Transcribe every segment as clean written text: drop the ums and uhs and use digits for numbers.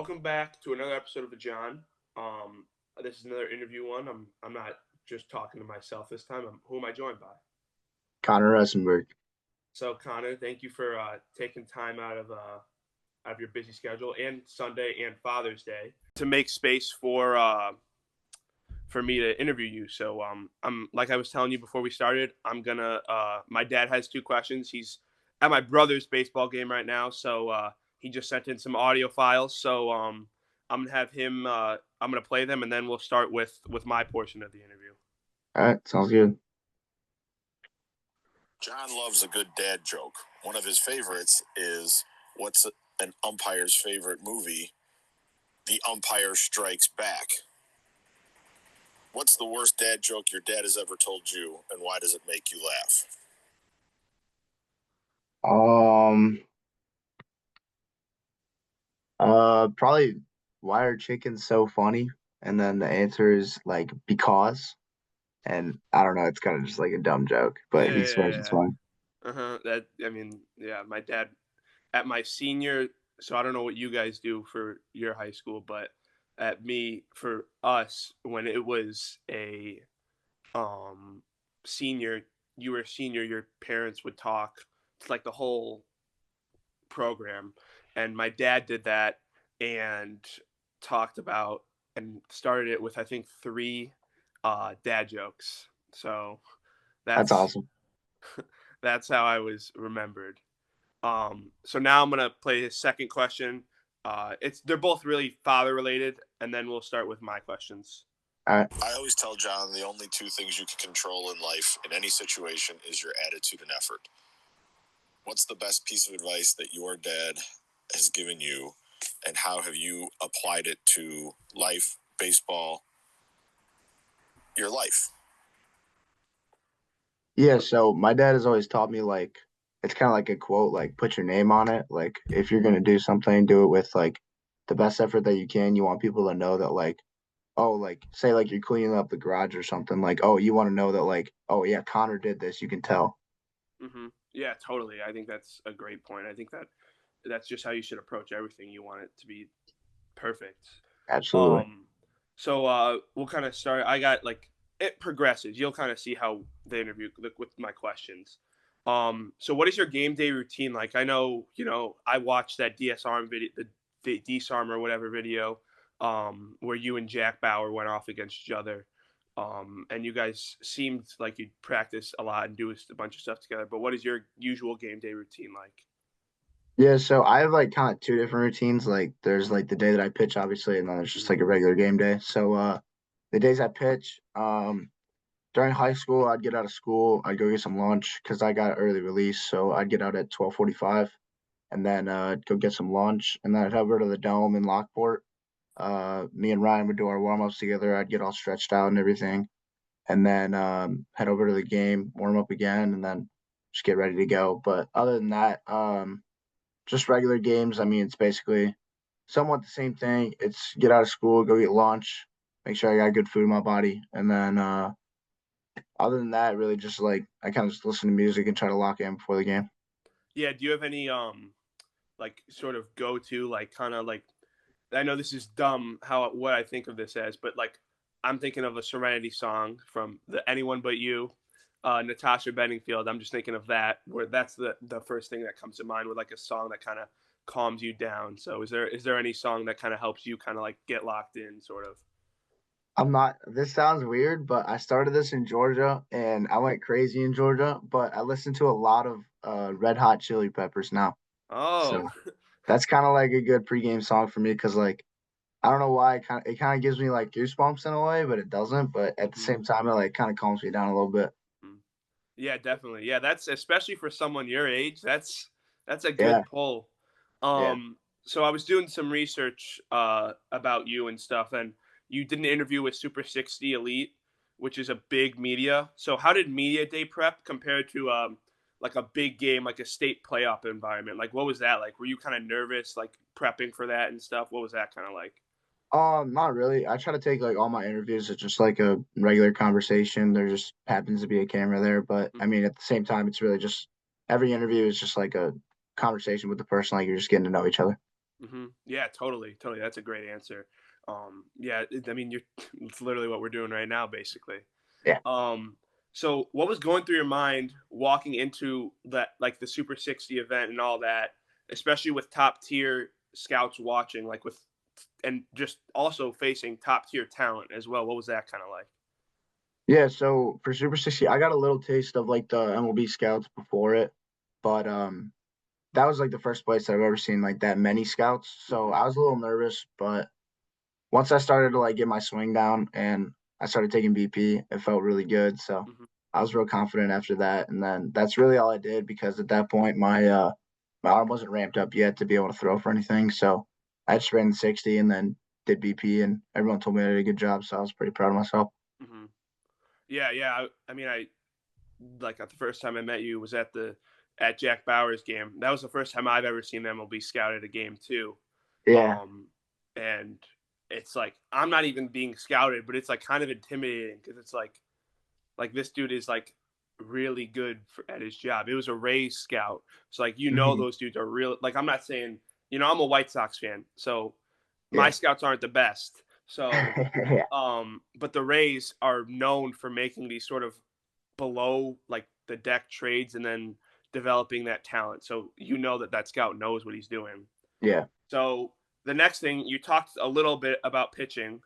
welcome back to another episode of the John. This is another interview one. I'm not just talking to myself this time. Who am I joined by? Conor Essenburg. So Connor, thank you for taking time out of your busy schedule and Sunday and Father's Day to make space for me to interview you. So I'm like I was telling you before we started. I'm gonna. My dad has two questions. He's at my brother's baseball game right now, so he just sent in some audio files. So I'm gonna have him. I'm gonna play them, and then we'll start with my portion of the interview. All right, sounds good. John loves a good dad joke. One of his favorites is what's an umpire's favorite movie? The Umpire Strikes Back. What's the worst dad joke your dad has ever told you, and why does it make you laugh? Um, Probably why are chickens so funny? And then the answer is like because. And I don't know, it's kind of just like a dumb joke, but he swears it's Yeah. fun. That I mean, yeah. My dad at my senior. So I don't know what you guys do for your high school, but at me for us when it was a um senior, you were a senior, your parents would talk to like the whole program, and my dad did that and talked about and started it with I think three dad jokes. So That's that's awesome. that's how I was remembered. So now I'm gonna play his second question. They're both really father related, and then we'll start with my questions. All right. I always tell John the only two things you can control in life in any situation is your attitude and effort. What's the best piece of advice that your dad has given you, and how have you applied it to life, baseball, your life? Yeah, so my dad has always taught me like it's kind of like a quote, like put your name on it. Like if you're gonna do something, do it with like the best effort that you can. You want people to know that like, oh, like say like you're cleaning up the garage or something, like, oh, you want to know that like, oh yeah, Connor did this, you can tell. Yeah, totally. I think that's a great point. I think that's just how you should approach everything. You want it to be perfect. Absolutely. Um, so we'll kind of start. I got like it progresses. You'll kind of see how the interview with my questions. So what is your game day routine like? I know I watched that DSR video, the DSarm or whatever video, where you and Jack Bauer went off against each other. And you guys seemed like you'd practice a lot and do a bunch of stuff together. But what is your usual game day routine like? Yeah, so I have like kind of two different routines. Like there's like the day that I pitch, obviously, and then there's just like a regular game day. So the days I pitch, during high school, I'd get out of school, I'd go get some lunch because I got early release. So I'd get out at 12:45 and then go get some lunch, and then I'd head over to the dome in Lockport. Me and Ryan would do our warm-ups together. I'd get all stretched out and everything, and then head over to the game, warm up again, and then just get ready to go. But other than that, just regular games. I mean, it's basically somewhat the same thing. It's get out of school, go get lunch, make sure I got good food in my body, and then other than that, really just like I kind of just listen to music and try to lock in before the game. Yeah. Do you have any like sort of go to like kind of like I know this is dumb how what I think of this as, but like I'm thinking of a Serenity song from the Anyone But You, Natasha Bedingfield. I'm just thinking of that where that's the first thing that comes to mind with like a song that kind of calms you down. So is there any song that kind of helps you kind of like get locked in sort of? I'm not. This sounds weird, but I started this in Georgia, and I went crazy in Georgia. But I listen to a lot of Red Hot Chili Peppers now, so Oh, that's kind of like a good pregame song for me because like I don't know why it kind of gives me like goosebumps in a way, but it doesn't. But at the mhm, same time, it like kind of calms me down a little bit. mhm. Yeah, definitely. Yeah, that's especially for someone your age. That's a Yeah, good pull. yeah. So I was doing some research about you and stuff, and you did an interview with Super 60 Elite, which is a big media. So how did media day prep compare to like a big game, like a state playoff environment? Like what was that like? Were you kind of nervous, like prepping for that and stuff? What was that kind of like? Not really. I try to take like all my interviews as just like a regular conversation. There just happens to be a camera there, but I Mhm. mean, at the same time, it's really just every interview is just like a conversation with the person, like you're just getting to know each other. Yeah, totally, totally. That's a great answer. Yeah, I mean, you're it's literally what we're doing right now, basically. Yeah. Um, so what was going through your mind walking into that, like the Super 60 event and all that, especially with top tier scouts watching, like with, and just also facing top tier talent as well? What was that kind of like? Yeah, so for Super 60, I got a little taste of like the MLB scouts before it, but that was like the first place I've ever seen like that many scouts. So Hmm. I was a little nervous, but once I started to like get my swing down and I started taking BP, it felt really good. So Hmm. I was real confident after that. And then that's really all I did because at that point my arm wasn't ramped up yet to be able to throw for anything. So I just ran the 60 and then did BP and everyone told me I did a good job. So I was pretty proud of myself. Hmm. Yeah, yeah. I mean, I like the first time I met you was at Jack Bauer's game. That was the first time I've ever seen MLB scout at a game too. Yeah. Um, and it's like I'm not even being scouted, but it's like kind of intimidating because it's like this dude is like really good at his job. It was a Rays scout, so like Hmm. those dudes are real. Like I'm not saying I'm a White Sox fan, so my Yeah. scouts aren't the best. So, Yeah. but the Rays are known for making these sort of below like the deck trades and then developing that talent. So that scout knows what he's doing. Yeah. So the next thing you talked a little bit about pitching,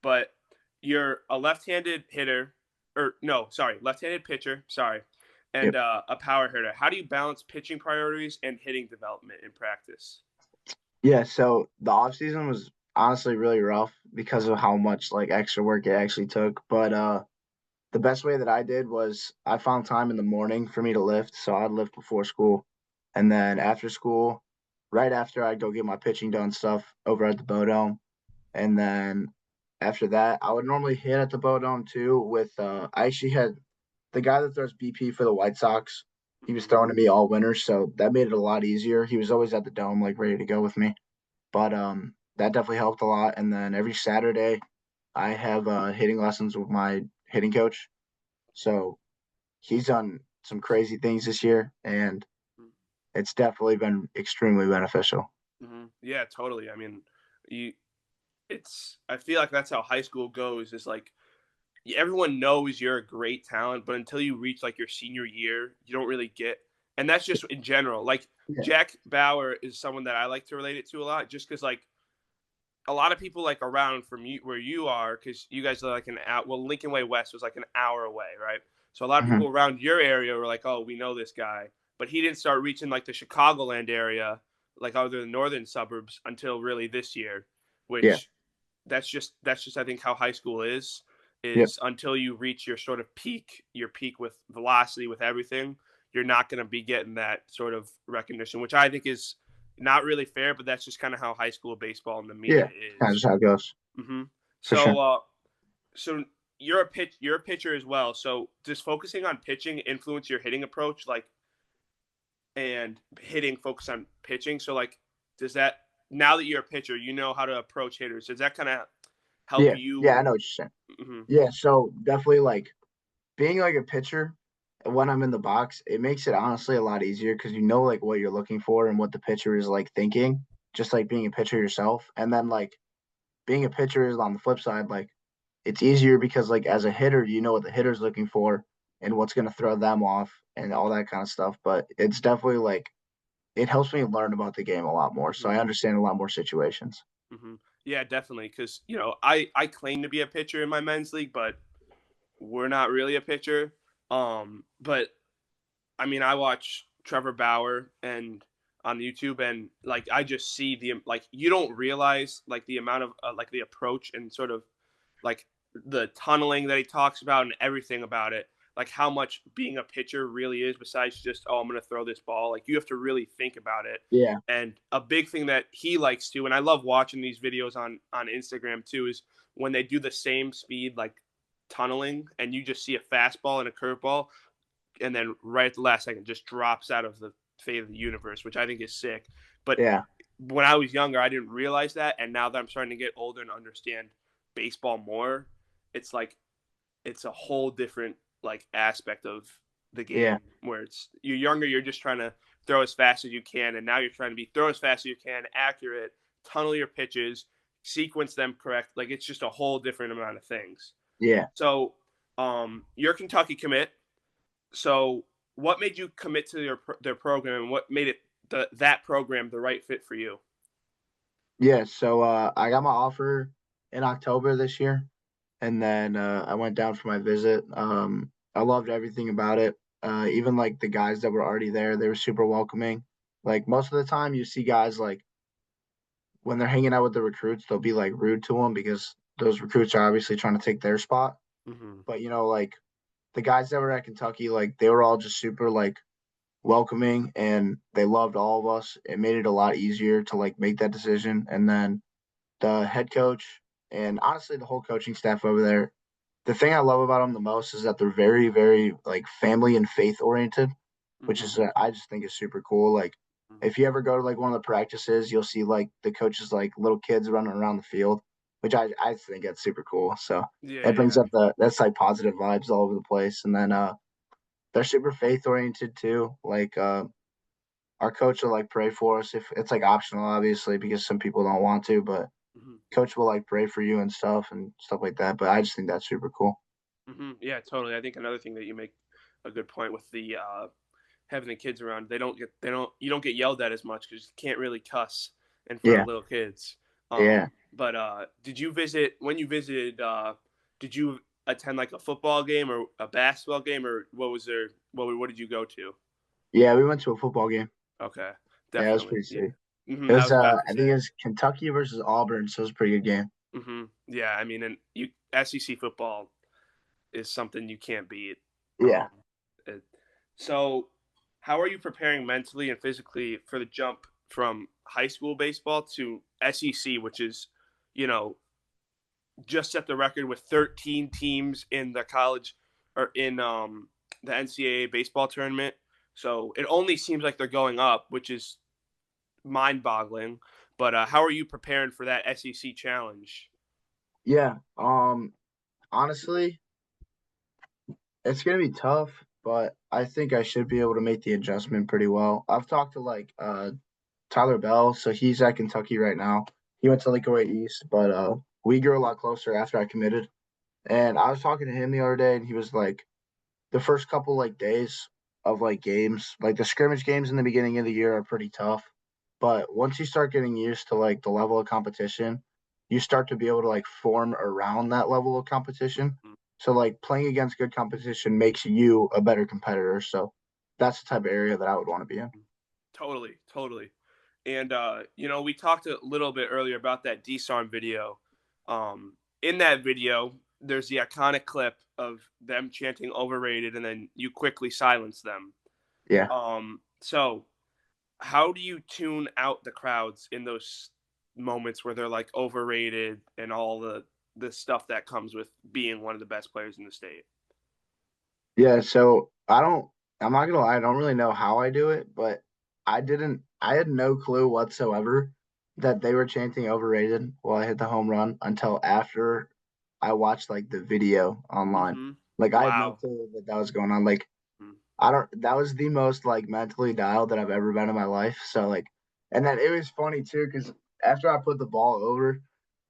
but you're a left-handed hitter, or no, sorry, left-handed pitcher, sorry, and Yep. a power hitter. How do you balance pitching priorities and hitting development in practice? Yeah. So the off season was honestly really rough because of how much like extra work it actually took. But the best way that I did was I found time in the morning for me to lift. So I'd lift before school. And then after school, right after I'd go get my pitching done stuff over at the Bodome. And then after that, I would normally hit at the Bodome too with I actually had the guy that throws BP for the White Sox. He was Hmm. throwing to me all winter, so that made it a lot easier. He was always at the dome, like ready to go with me. But that definitely helped a lot. And then every Saturday, I have hitting lessons with my hitting coach. So he's done some crazy things this year, and it's definitely been extremely beneficial. Yeah, totally. I mean, you I feel like that's how high school goes. Is like everyone knows you're a great talent, but until you reach like your senior year, you don't really get. And that's just in general. Like Yeah. Jack Bauer is someone that I like to relate it to a lot, just because like a lot of people like around from you where you are, because you guys are like an out. Well, Lincoln Way West was like an hour away, right? So a lot of Hmm. people around your area were like, "Oh, we know this guy," but he didn't start reaching like the Chicagoland area, like other the northern suburbs, until really this year, Yeah. which that's just I think how high school Yep. is until you reach your sort of peak, your peak with velocity with everything, you're not going to be getting that sort of recognition, which I think is not really fair, but that's just kind of how high school baseball and the media Yeah. It's kind of is. just how it goes Hmm. for sure. So you're a pitcher as well. So does focusing on pitching influence your hitting approach, like and hitting focus on pitching? So like, does that now that you're a pitcher, you know how to approach hitters? Does that kind of help Yeah. Yeah. you? I know what you're saying. Hmm. Yeah. So definitely like being like a pitcher when I'm in the box, it makes it honestly a lot easier because you know like what you're looking for and what the pitcher is like thinking, just like being a pitcher yourself. And then like being a pitcher is on the flip side, like it's easier because like as a hitter, you know what the hitter's looking for and what's gonna throw them off and all that kind of stuff. But it's definitely like it helps me learn about the game a lot more. So I understand a lot more situations. Hmm. Yeah, definitely. Because I claim to be a pitcher in my men's league, but we're not really a pitcher. But I mean, I watch Trevor Bauer and on YouTube, and like I just see the like you don't realize like the amount of like the approach and sort of like the tunneling that he talks about and everything about it, like how much being a pitcher really is besides just, oh, I'm going to throw this ball. Like you have to really think about it. Yeah. And a big thing that he likes to, and I love watching these videos on Instagram too, is when they do the same speed, like tunneling, and you just see a fastball and a curveball, and then right at the last second just drops out of the fate of the universe, which I think is sick. But Yeah. when I was younger, I didn't realize that, and now that I'm starting to get older and understand baseball more, it's like it's a whole different like aspect of the Yeah. game where it's you're younger, you're just trying to throw as fast as you can, and now you're trying to be throw as fast as you can, accurate, tunnel your pitches, sequence them correct. Like it's just a whole different amount of things. Yeah. So, you're a Kentucky commit. So, what made you commit to their program, and what made that program the right fit for you? Yeah. So I got my offer in October this year, and then I went down for my visit. I loved everything about it. Even like the guys that were already there, they were super welcoming. Like most of the time, you see guys like when they're hanging out with the recruits, they'll be like rude to them because those recruits are obviously trying to take their spot. Hmm. But like the guys that were at Kentucky, like they were all just super like welcoming and they loved all of us. It made it a lot easier to like make that decision. And then the head coach and honestly the whole coaching staff over there, the thing I love about them the most is that they're very, very like family and faith oriented, which Hmm. is I just think is super cool. Like if you ever go to like one of the practices, you'll see like the coaches like little kids running around the field, which I think that's super cool. So Yeah, it brings yeah. up that's like positive vibes all over the place. And then they're super faith oriented too. Like our coach will like pray for us if it's like optional, obviously, because some people don't want to, but Hmm. coach will like pray for you and stuff like that. But I just think that's super cool. Hmm. Yeah, totally. I think another thing that you make a good point with the having the kids around, you don't get yelled at as much because you can't really cuss in front Yeah, of little kids. yeah, But did you visit when you visited? Did you attend like a football game or a basketball game, or what was there? What did you go to? yeah. We went to a football game. Okay, Yeah, it was definitely. pretty Yeah. sick. It I was was about to I think it say. was Kentucky versus Auburn, so it was a pretty good game. Yeah, I mean, and SEC football is something you can't beat. Yeah. Um, it, so, how are you preparing mentally and physically for the jump from high school baseball to SEC, which is, you know, just set the record with 13 teams in the college or in the NCAA baseball tournament. So it only seems like they're going up, which is mind-boggling. But how are you preparing for that SEC challenge? Yeah. Honestly, it's gonna be tough, but I think I should be able to make the adjustment pretty well. I've talked to like Tyler Bell, so he's at Kentucky right now. He went to Lakeway East, but we grew a lot closer after I committed. And I was talking to him the other day, and he was like, the first couple like days of like games, like the scrimmage games in the beginning of the year are pretty tough. But once you start getting used to like the level of competition, you start to be able to like form around that level of competition. So like playing against good competition makes you a better competitor. So that's the type of area that I would want to be in. Totally, totally. And we talked a little bit earlier about that Disarm video. In that video, there's the iconic clip of them chanting "overrated," and then you quickly silence them. Yeah. So how do you tune out the crowds in those moments where they're like overrated and all the stuff that comes with being one of the best players in the state? Yeah, so I'm not gonna lie, I don't really know how I do it, but I had no clue whatsoever that they were chanting overrated while I hit the home run until after I watched like the video online. Mm-hmm. Like I had no Wow. clue that that was going on. Like Mm-hmm. that was the most like mentally dialed that I've ever been in my life. So like, and then it was funny too, because after I put the ball over,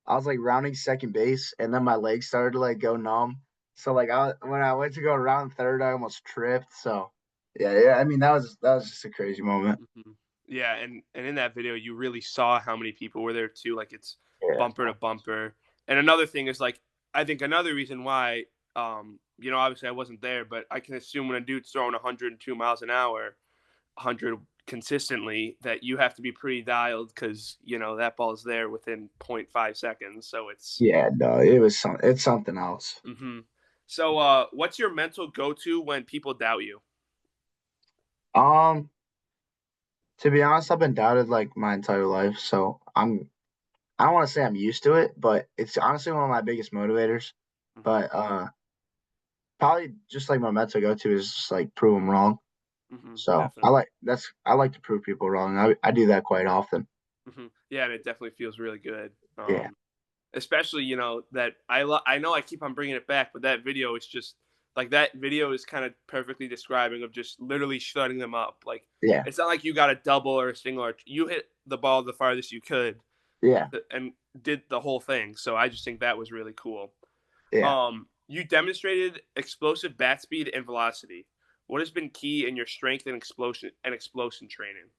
I was like rounding second base, and then my legs started to like go numb. So like when I went to go around third, I almost tripped. So yeah. I mean that was just a crazy moment. Mhm. Yeah, and in that video, you really saw how many people were there too. Like it's Yeah. bumper to bumper. And another thing is like I think another reason why, obviously I wasn't there, but I can assume when a dude's throwing 102 miles an hour, 100 consistently, that you have to be pretty dialed because that ball's there within point 0.5 seconds. So it's. Yeah, no, it's something else. Hmm. So, what's your mental go-to when people doubt you? Um, to be honest, I've been doubted like my entire life, so I don't want to say I'm used to it, but it's honestly one of my biggest motivators. Hmm. But probably just like my mental go to is just like prove them wrong. Hmm. So Definitely. I like to prove people wrong. I do that quite often. Yeah, and it definitely feels really good. Yeah. Especially that I know I keep on bringing it back, but that video is just like that video is kind of perfectly describing of just literally shutting them up. Like Yeah. it's not like you got a double or a single, or you hit the ball the farthest you could Yeah. and did the whole thing. So I just think that was really cool. Yeah. You demonstrated explosive bat speed and velocity. What has been key in your strength and explosion training?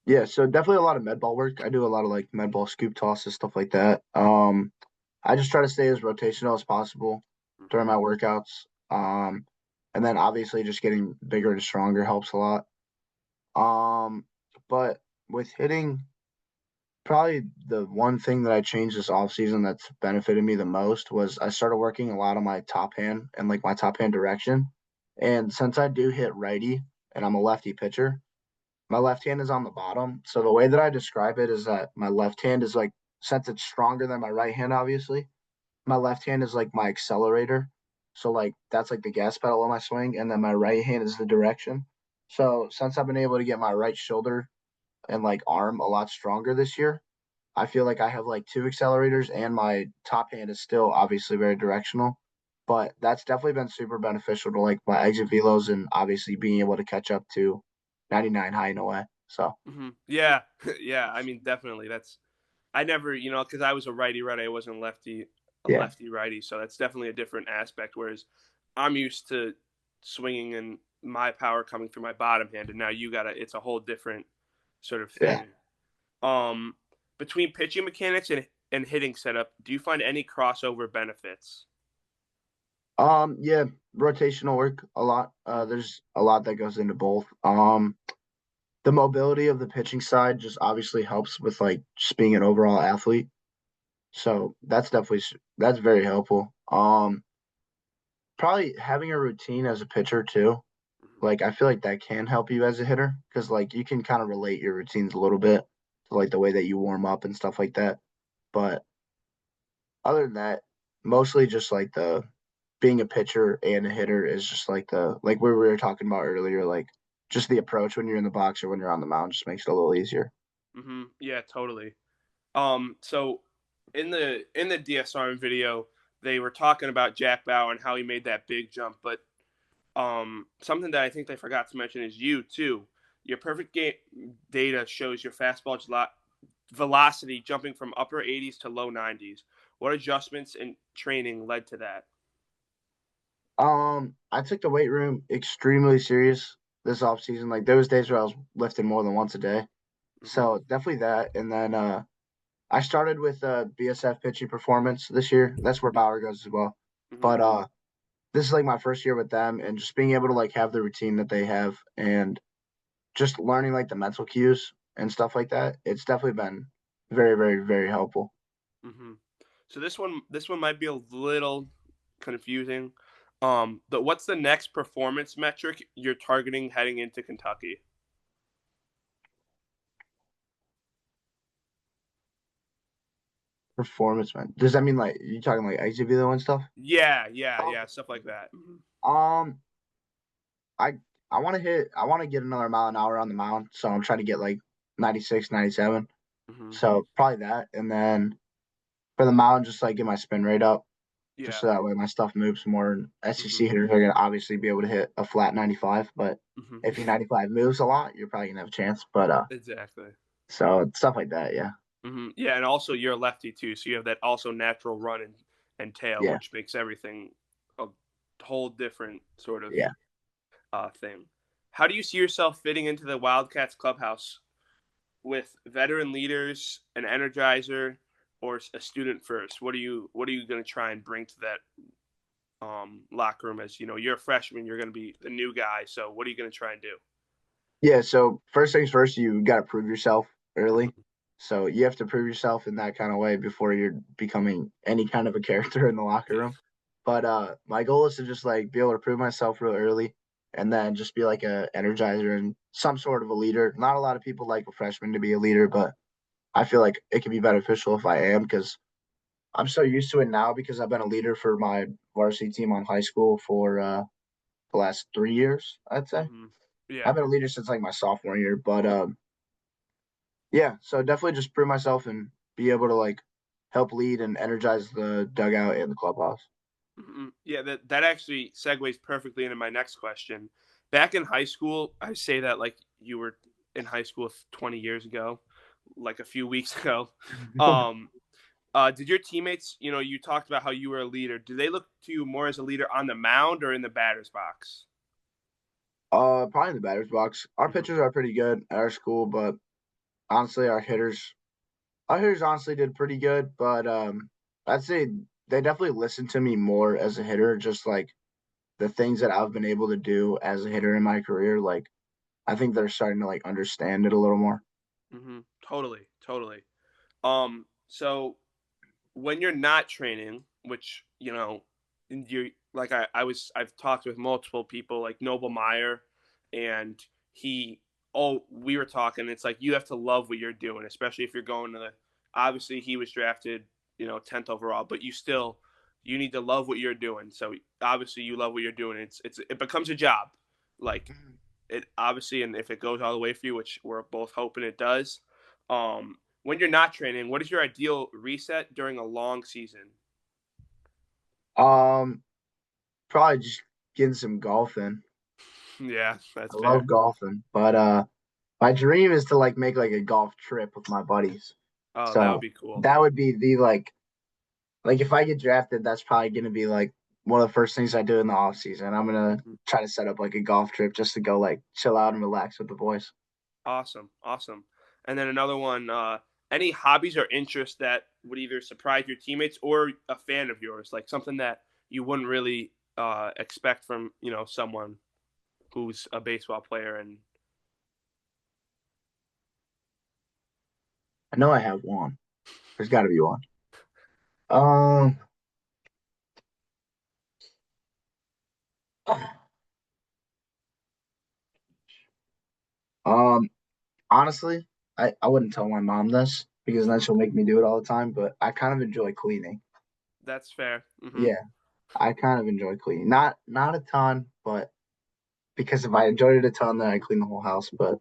Yeah. So definitely a lot of med ball work. I do a lot of like med ball scoop tosses, stuff like that. I just try to stay as rotational as possible during Hmm. my workouts. And then obviously just getting bigger and stronger helps a lot. Um, but with hitting, probably the one thing that I changed this off season that's benefited me the most was I started working a lot on my top hand and like my top hand direction. And since I do hit righty and I'm a lefty pitcher, my left hand is on the bottom. So the way that I describe it is that my left hand is like, since it's stronger than my right hand, obviously, my left hand is like my accelerator. So like that's like the gas pedal on my swing, and then my right hand is the direction. So since I've been able to get my right shoulder and like arm a lot stronger this year, I feel like I have like two accelerators, and my top hand is still obviously very directional. But that's definitely been super beneficial to like my exit velos and obviously being able to catch up to 99 high in a way. So Yeah, yeah. I mean, definitely. That's I never, because I was a righty righty. I wasn't a yeah, lefty righty. So that's definitely a different aspect. Whereas I'm used to swinging and my power coming through my bottom hand, and now it's a whole different sort of yeah. thing. Um, between pitching mechanics and hitting setup, do you find any crossover benefits? Yeah, rotational work a lot. Hmm. There's a lot that goes into both. The mobility of the pitching side just obviously helps with like just being an overall athlete. So that's very helpful. Probably having a routine as a pitcher too. Like I feel like that can help you as a hitter because like you can kind of relate your routines a little bit to like the way that you warm up and stuff like that. But other than that, mostly just like the being a pitcher and a hitter is just like the like we were talking about earlier, like just the approach when you're in the box or when you're on the mound just makes it a little easier. Yeah, totally. So in the DSRM video, they were talking about Jack Bauer and how he made that big jump, but something that I think they forgot to mention is you too. Your perfect game data shows your fastball velocity jumping from upper 80s to low 90s. What adjustments in training led to that? I took the weight room extremely serious this off season. Like there was days where I was lifting more than once a day. Hmm. So definitely that. And then I started with BSF pitching performance this year. That's where Bauer goes as well. Hmm. But this is like my first year with them, and just being able to like have the routine that they have and just learning like the mental cues and stuff like that. It's definitely been very, very, very helpful. Hmm. So this one might be a little confusing. But what's the next performance metric you're targeting heading into Kentucky? Performance, man. Does that mean like you talking like XGV and stuff? Yeah, yeah, Um, yeah, stuff like that. Hmm. um, I I want to get another mile an hour on the mound, so I'm trying to get like 96, 97. Hmm. So probably that, and then for the mound, just like get my spin rate up, just Yeah. so that way my stuff moves more. And Hmm. SEC hitters are gonna obviously be able to hit a flat 95, but Hmm. if your 95 moves a lot, you're probably gonna have a chance. But Exactly. so stuff like that, yeah, Yeah, and also you're a lefty too, so you have that also natural run and tail, yeah, which makes everything a whole different sort of yeah. thing. How do you see yourself fitting into the Wildcats clubhouse with veteran leaders, an energizer, or a student first? What are you going to try and bring to that locker room? As you know, you're a freshman, you're going to be the new guy. So what are you going to try and do? Yeah, so first things first, you got to prove yourself early. Mhm. So you have to prove yourself in that kind of way before you're becoming any kind of a character in the locker Yeah. room. But my goal is to just like be able to prove myself real early and then just be like a energizer and some sort of a leader. Not a lot of people like a freshman to be a leader, but I feel like it can be beneficial if I am because I'm so used to it now because I've been a leader for my varsity team on high school for the last 3 years, I'd say. Hmm. Yeah. I've been a leader since like my sophomore year, but yeah, so definitely just prove myself and be able to like help lead and energize the dugout and the clubhouse. Yeah, that actually segues perfectly into my next question. Back in high school, I say that like you were in high school 20 years ago, like a few weeks ago. Um, did your teammates, you talked about how you were a leader. Do they look to you more as a leader on the mound or in the batter's box? Probably in the batter's box. Our Hmm. pitchers are pretty good at our school, but honestly, our hitters honestly did pretty good. But I'd say they definitely listened to me more as a hitter, just like the things that I've been able to do as a hitter in my career. Like I think they're starting to like understand it a little more. Totally, totally. So when you're not training, which you like I've talked with multiple people like Noble Meyer, and he we were talking. It's like you have to love what you're doing, especially if you're going to the. Obviously, he was drafted 10th overall, but you need to love what you're doing. So obviously, you love what you're doing. It becomes a job, like it obviously, and if it goes all the way for you, which we're both hoping it does. When you're not training, what is your ideal reset during a long season? Um, Probably just getting some golfing. Yeah, that's I love fair. golfing, but my dream is to like make like a golf trip with my buddies. Oh, that would So be cool. that would be the like if I get drafted, that's probably gonna be like one of the first things I do in the off season. I'm gonna Mhm. try to set up like a golf trip just to go like chill out and relax with the boys. Awesome, awesome. And then another one. Any hobbies or interests that would either surprise your teammates or a fan of yours, like something that you wouldn't really expect from someone who's a baseball player. And I know I have one. There's got to be one. Um, um, Honestly, I wouldn't tell my mom this because then she'll make me do it all the time. But I kind of enjoy cleaning. that's fair. Yeah, I kind of enjoy cleaning. Not a ton, but because if I enjoyed it a ton, then I clean the whole house. But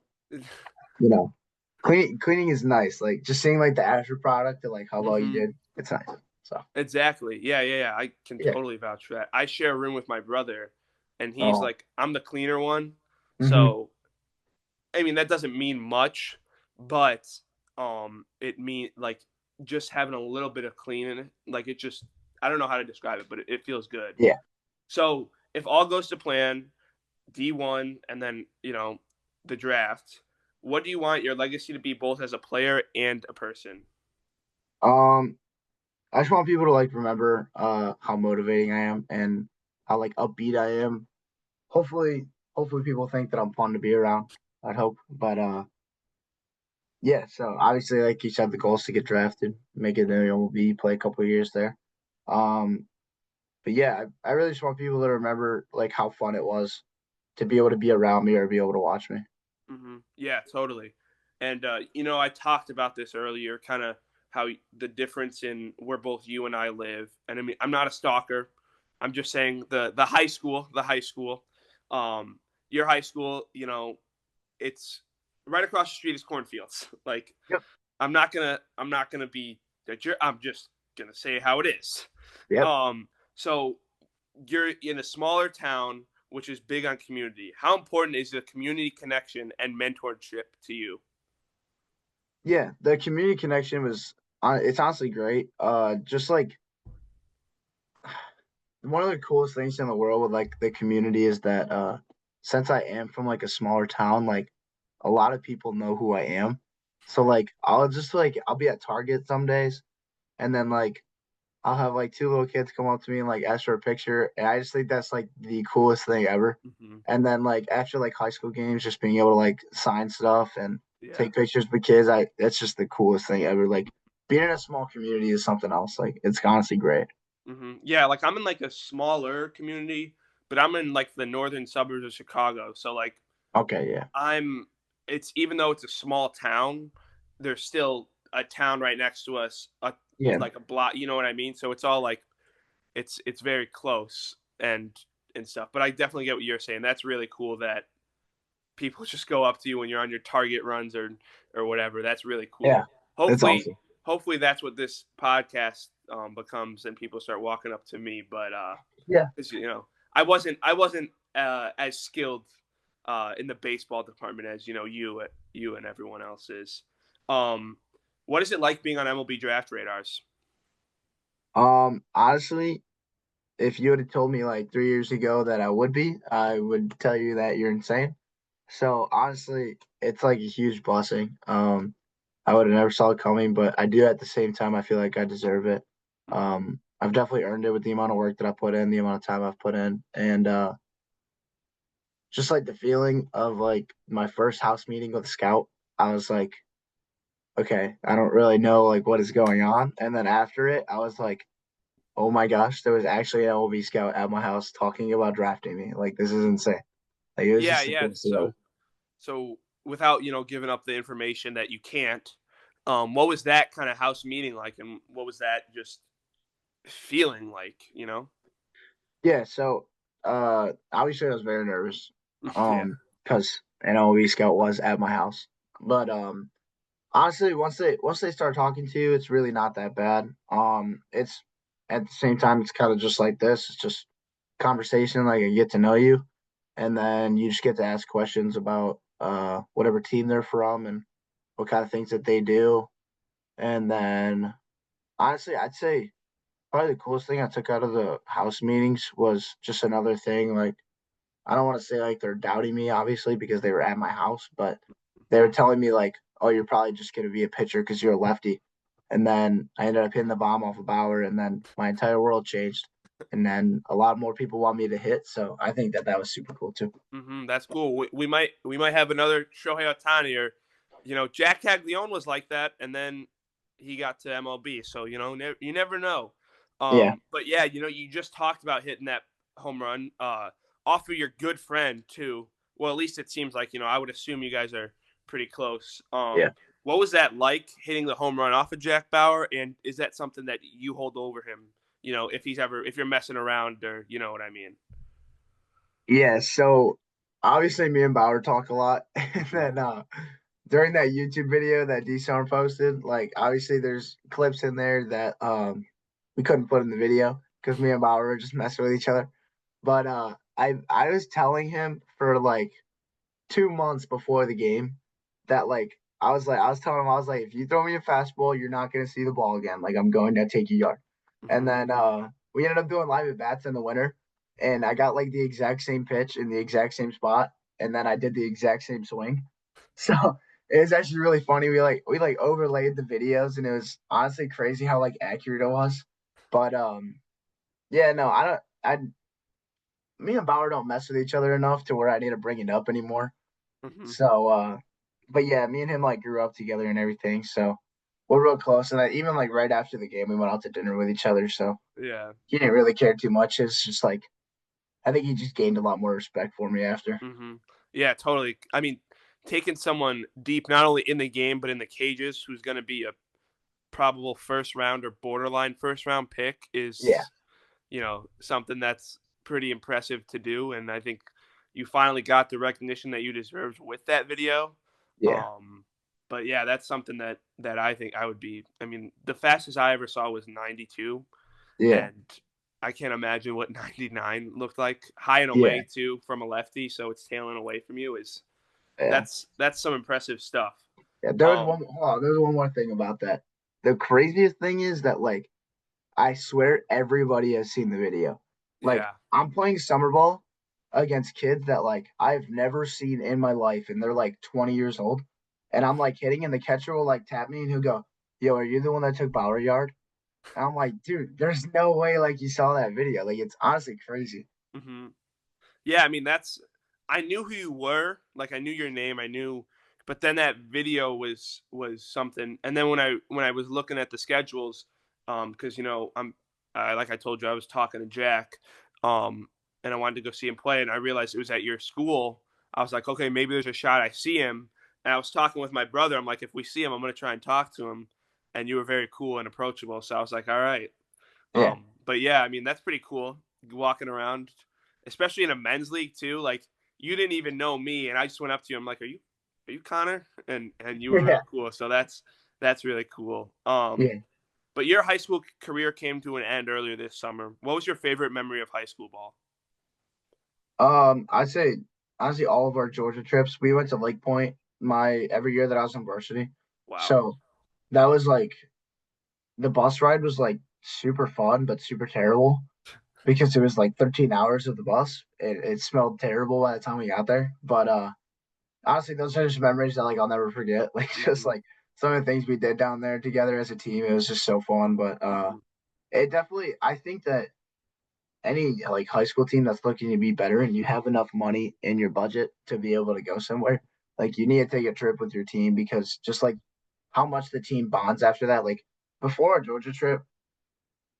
you know, cleaning is nice. Like just seeing like the after product of like how well you hmm did, it's nice. So Exactly. Yeah, yeah, yeah. I can yeah. totally vouch for that. I share a room with my brother, and he's Oh. like, I'm the cleaner one. Hmm. So, I mean, that doesn't mean much, but it mean like just having a little bit of cleaning, like it just, I don't know how to describe it, but it feels good. Yeah. So, if all goes to plan, D1, and then the draft. What do you want your legacy to be, both as a player and a person? Um, I just want people to like remember how motivating I am and how like upbeat I am. Hopefully, hopefully people think that I'm fun to be around. I'd hope, but yeah. So obviously, like you said, the goal is to get drafted, make it in the MLB, play a couple of years there. Um, but yeah, I really just want people to remember like how fun it was to be able to be around me or be able to watch me. Yeah, totally. And I talked about this earlier, kind of how the difference in where both you and I live. And I mean, I'm not a stalker. I'm just saying the high school. Um, your high school, it's right across the street is cornfields. Like, Yep. I'm not gonna be that. I'm just gonna say how it is. Yep. So you're in a smaller town which is big on community. How important is the community connection and mentorship to you? Yeah. The community connection was it's honestly great. Just like one of the coolest things in the world with like the community is that since I am from like a smaller town, like a lot of people know who I am. So like I'll be at Target some days and then like I'll have like two little kids come up to me and like ask for a picture. And I just think that's like the coolest thing ever. Hmm. And then like after like high school games, just being able to like sign stuff and Yeah. take pictures with kids, I that's just the coolest thing ever. Like being in a small community is something else. Like it's honestly great. Yeah, like I'm in like a smaller community, but I'm in like the northern suburbs of Chicago. So like Okay, yeah. I'm it's even though it's a small town, there's still a town right next to us, Yeah. like a block, you know what I mean? So it's all like it's very close and stuff. But I definitely get what you're saying. That's really cool that people just go up to you when you're on your target runs or whatever. That's really Yeah. cool. That's Hopefully, awesome. hopefully that's what this podcast becomes and people start walking up to me. But Yeah. 'cause, I wasn't as skilled in the baseball department as you and everyone else is. Um, what is it like being on MLB draft radars? Honestly, if you would have told me like 3 years ago that I would be, I would tell you that you're insane. So honestly, it's like a huge blessing. I would have never saw it coming, but I do at the same time. I feel like I deserve it. Hmm. I've definitely earned it with the amount of work that I put in, the amount of time I've put in, and just like the feeling of like my first house meeting with a scout. I was like, okay, I don't really know like what is going on, and then after it, I was like, oh my gosh, there was actually an LB scout at my house talking about drafting me. Like this is insane. Like it was Yeah, just the yeah. coolest thing ever. So without giving up the information that you can't, what was that kind of house meeting like, and what was that just feeling like? Yeah, so obviously I was very nervous. Yeah. Because an LB scout was at my house. But honestly, once they start talking to you, it's really not that bad. It's at the same time it's kind of just like this. It's just conversation, like I get to know you, and then you just get to ask questions about whatever team they're from and what kind of things that they do. And then honestly, I'd say probably the coolest thing I took out of the house meetings was just another thing. Like, I don't want to say like they're doubting me, obviously, because they were at my house, but they were telling me, like, oh, you're probably just going to be a pitcher because you're a lefty. And then I ended up hitting the bomb off a Bauer, and then my entire world changed. And then a lot more people want me to hit. So I think that that was super cool too. That's cool. We might have another Shohei Ohtani, or Jack Caglione was like that, and then he got to MLB. So you never know. Yeah. But yeah, you just talked about hitting that home run off of your good friend too. Well, at least it seems like I would assume you guys are pretty close. Yeah. What was that like hitting the home run off of Jack Bauer? And is that something that you hold over him? If you're messing around, or you know what I mean? Yeah. So obviously, me and Bauer talk a lot. And then during that YouTube video that D Summer posted, like obviously there's clips in there that we couldn't put in the video because me and Bauer were just messing with each other. But I was telling him for like 2 months before the game that I was telling him I was like, if you throw me a fastball, you're not gonna see the ball again. Like I'm going to take you yard. And Hmm. then we ended up doing live at bats in the winter, and I got like the exact same pitch in the exact same spot, and then I did the exact same swing. So it was actually really funny. We overlaid the videos, and it was honestly crazy how like accurate it was. But yeah, no, I don't. I Me and Bauer don't mess with each other enough to where I need to bring it up anymore. Hmm. So, but yeah, me and him like grew up together and everything. So we're real close. And even like right after the game, we went out to dinner with each other. So Yeah. he didn't really care too much. It's just like I think he just gained a lot more respect for me after. Hmm. Yeah, totally. I mean, taking someone deep, not only in the game but in the cages, who's going to be a probable first round or borderline first round pick, Yeah, is something that's pretty impressive to do. And I think you finally got the recognition that you deserved with that video. yeah, Um, but yeah, that's something that I think I would be. I mean, the fastest I ever saw was 92, yeah, and I can't imagine what 99 looked like. High and yeah, away too from a lefty, so it's tailing away from you. Is yeah. that's some impressive stuff. Yeah, there was Um, one. Hold on, there's one more thing about that. The craziest thing is that like I swear everybody has seen the video. Like yeah. I'm playing summer ball against kids that like I've never seen in my life, and they're like 20 years old, and I'm like hitting, and the catcher will like tap me, and he'll go, "Yo, are you the one that took Bauer yard?" And I'm like, dude, there's no way like you saw that video. Like it's honestly crazy. Hmm. Yeah, I mean I knew who you were, like I knew your name, I knew, but then that video was something. And then when I was looking at the schedules, because I'm like I told you, I was talking to Jack, um, and I wanted to go see him play, and I realized it was at your school. I was like, okay, maybe there's a shot I see him. And I was talking with my brother. I'm like, if we see him, I'm gonna try and talk to him. And you were very cool and approachable, so I was like, all right. Yeah, But yeah, I mean that's pretty cool walking around, especially in a men's league too. Like you didn't even know me, and I just went up to you. I'm like, "Are you Connor?" And you were yeah, real cool. So that's really cool. yeah. But your high school career came to an end earlier this summer. What was your favorite memory of high school ball? I'd say honestly all of our Georgia trips. We went to Lake Point my every year that I was in varsity. Wow. So that was like the bus ride was like super fun but super terrible because it was like 13 hours of the bus. It smelled terrible by the time we got there. But honestly, those are just memories that like I'll never forget. Like just Mhm, like some of the things we did down there together as a team. It was just so fun. But mhm, it definitely I think that any like high school team that's looking to be better and you have enough money in your budget to be able to go somewhere, like you need to take a trip with your team because just like how much the team bonds after that. Like before our Georgia trip,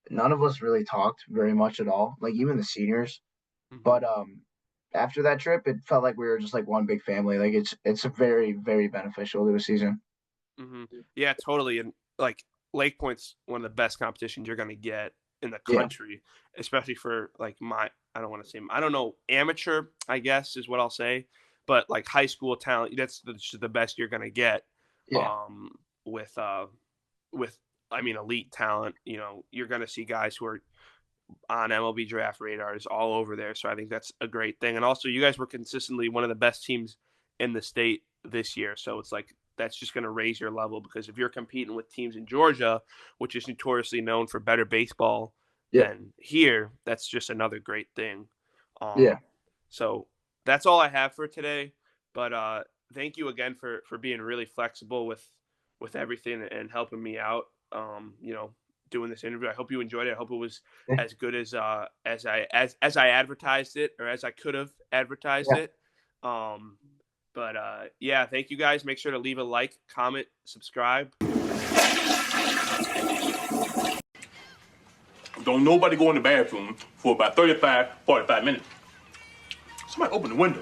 none of us really talked very much at all. Like even the seniors. mhm. But after that trip, it felt like we were just like one big family. Like it's a very very beneficial to a season. Hmm. Yeah, totally. And like Lake Point's one of the best competitions you're going to get in the Yeah, country, especially for like I don't want to say, I don't know, amateur, I guess is what I'll say, but like high school talent, that's the best you're going to get. yeah, Um, with, with, I mean, elite talent, you're going to see guys who are on MLB draft radars all over there. So I think that's a great thing. And also, you guys were consistently one of the best teams in the state this year. So it's like that's just going to raise your level because if you're competing with teams in Georgia, which is notoriously known for better baseball yeah, than here, that's just another great thing. yeah. So that's all I have for today. But thank you again for being really flexible with everything and helping me out. Doing this interview. I hope you enjoyed it. I hope it was Yeah. as good as I advertised it or as I could have advertised Yeah. it. Um, but yeah, thank you guys. Make sure to leave a like, comment, subscribe. Don't nobody go in the bathroom for about 35, 45 minutes. Somebody open the window.